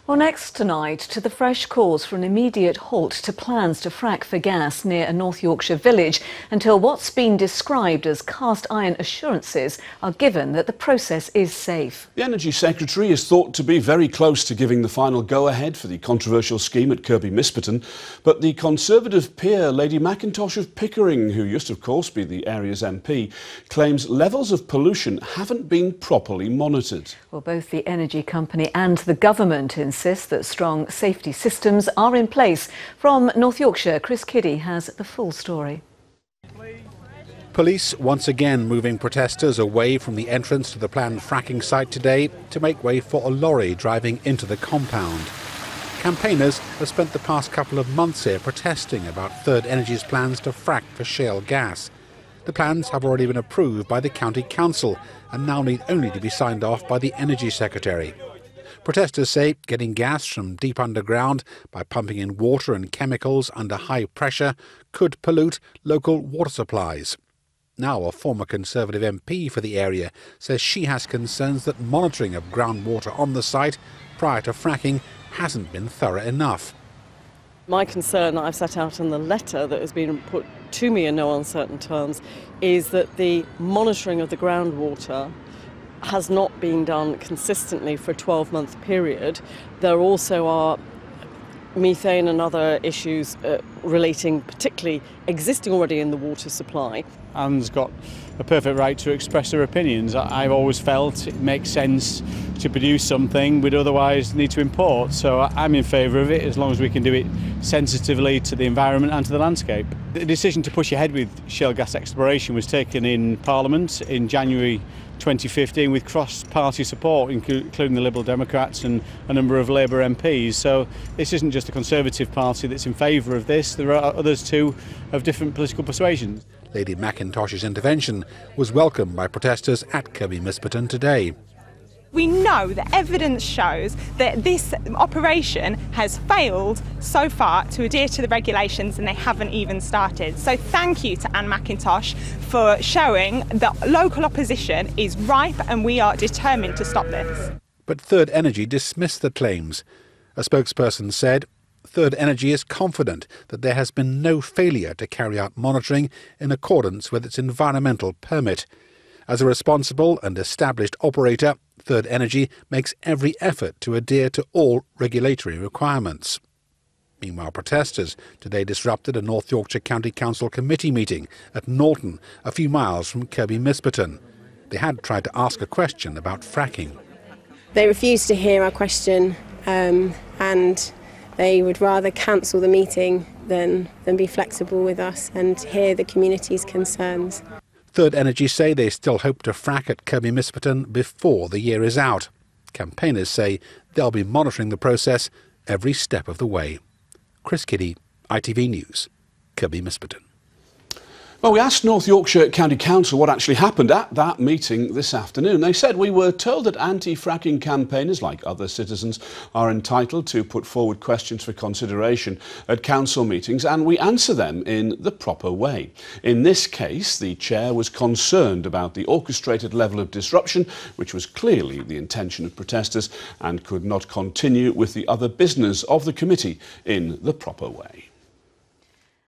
Well, next tonight, to the fresh calls for an immediate halt to plans to frack for gas near a North Yorkshire village until what's been described as cast iron assurances are given that the process is safe. The Energy Secretary is thought to be very close to giving the final go-ahead for the controversial scheme at Kirby Misperton, but the Conservative peer, Lady Mackintosh of Pickering, who used to of course be the area's MP, claims levels of pollution haven't been properly monitored. Well, both the energy company and the government insist that strong safety systems are in place. From North Yorkshire, Chris Kiddie has the full story. Police once again moving protesters away from the entrance to the planned fracking site today to make way for a lorry driving into the compound. Campaigners have spent the past couple of months here protesting about Third Energy's plans to frack for shale gas. The plans have already been approved by the County Council and now need only to be signed off by the Energy Secretary. Protesters say getting gas from deep underground by pumping in water and chemicals under high pressure could pollute local water supplies. Now a former Conservative MP for the area says she has concerns that monitoring of groundwater on the site prior to fracking hasn't been thorough enough. My concern that I've set out in the letter that has been put to me in no uncertain terms is that the monitoring of the groundwater has not been done consistently for a 12-month period. There also are methane and other issues relating particularly existing already in the water supply. Anne's got a perfect right to express her opinions. I've always felt it makes sense to produce something we'd otherwise need to import, so I'm in favour of it as long as we can do it sensitively to the environment and to the landscape. The decision to push ahead with shale gas exploration was taken in Parliament in January 2015 with cross-party support, including the Liberal Democrats and a number of Labour MPs. So this isn't just a Conservative Party that's in favour of this, there are others too of different political persuasions. Lady Mackintosh's intervention was welcomed by protesters at Kirby Misperton today. We know that evidence shows that this operation has failed so far to adhere to the regulations, and they haven't even started. So thank you to Anne Mackintosh for showing that local opposition is ripe and we are determined to stop this. But Third Energy dismissed the claims. A spokesperson said Third Energy is confident that there has been no failure to carry out monitoring in accordance with its environmental permit. As a responsible and established operator, Third Energy makes every effort to adhere to all regulatory requirements. Meanwhile, protesters today disrupted a North Yorkshire County Council committee meeting at Norton, a few miles from Kirby Misperton. They had tried to ask a question about fracking. They refused to hear our question and they would rather cancel the meeting than be flexible with us and hear the community's concerns. Third Energy say they still hope to frack at Kirby Misperton before the year is out. Campaigners say they'll be monitoring the process every step of the way. Chris Kiddie, ITV News, Kirby Misperton. Well, we asked North Yorkshire County Council what actually happened at that meeting this afternoon. They said, "We were told that anti-fracking campaigners, like other citizens, are entitled to put forward questions for consideration at council meetings, and we answer them in the proper way. In this case, the chair was concerned about the orchestrated level of disruption, which was clearly the intention of protesters, and could not continue with the other business of the committee in the proper way."